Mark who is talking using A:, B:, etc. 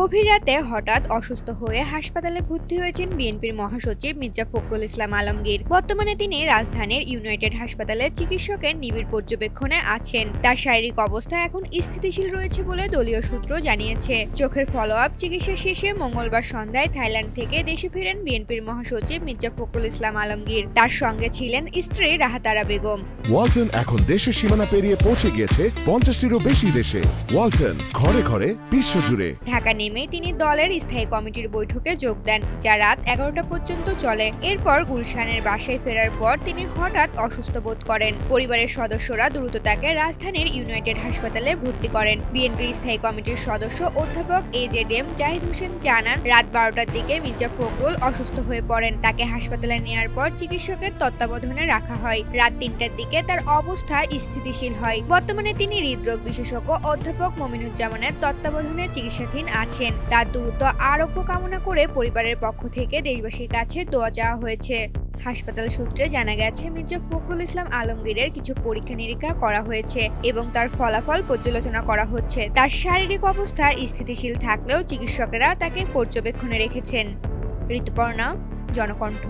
A: গভীর রাতে হঠাৎ অসুস্থ হয়ে হাসপাতালে ভর্তি হয়েছেন বিএনপির মহাসচিব মির্জা ফখরুল ইসলাম আলমগীর। বর্তমানে তিনি রাজধানীর ইউনাইটেড হাসপাতালে চিকিৎসকের নিবিড় পর্যবেক্ষণে আছেন। তার শারীরিক অবস্থা এখন স্থিতিশীল রয়েছে বলে দলীয় সূত্র জানিয়েছে। চোখের ফলো আপ চিকিৎসা শেষে মঙ্গলবার সন্ধ্যায় থাইল্যান্ড থেকে দেশে ফেরেন বিএনপির মহাসচিব মির্জা ফখরুল ইসলাম আলমগীর। তার সঙ্গে ছিলেন স্ত্রী রাহাত আরা বেগম।
B: ওয়ালটন এখন দেশের সীমানা পেরিয়ে পৌঁছে গিয়েছে 50টিরও বেশি দেশে। ওয়ালটন, ঘরে ঘরে বিশ্বজুড়ে।
A: ঢাকা নেমেই তিনি দলের স্থায়ী কমিটির বৈঠকে যোগ দেন, যা রাত 11টা পর্যন্ত চলে। এরপর গুলশানের বাসায় ফেরার পর তিনি হঠাৎ অসুস্থ বোধ করেন। পরিবারের সদস্যরা দ্রুত তাকে রাজধানীর ইউনাইটেড হাসপাতালে ভর্তি করেন। বিএনপির স্থায়ী কমিটির সদস্য অধ্যাপক এজেডএম জাহিদ হোসেন জানান, রাত 12টার দিকে মির্জা ফখরুল অসুস্থ হয়ে পড়েন। তাকে হাসপাতালে নেওয়ার পর চিকিৎসকের তত্ত্বাবধানে রাখা হয়। রাত 3টার দিকে তার অবস্থা স্থিতিশীল হয়। বর্তমানে তিনি হৃদরোগ বিশেষজ্ঞ অধ্যাপক মমিনুজ্জামানের তত্ত্বাবধানে চিকিৎসাধীন আছেন। তার দ্রুত আরোগ্য কামনা করে পরিবারের পক্ষ থেকে দেশবাসীর কাছে দোয়া চাওয়া হয়েছে। হাসপাতাল সূত্রে জানা গেছে, মির্জা ফখরুল ইসলাম আলমগীরের কিছু পরীক্ষা নিরীক্ষা করা হয়েছে এবং তার ফলাফল পর্যালোচনা করা হচ্ছে। তার শারীরিক অবস্থা স্থিতিশীল থাকলেও চিকিৎসকেরা তাকে পর্যবেক্ষণে রেখেছেন। ঋতুপর্ণা, জনকণ্ঠ।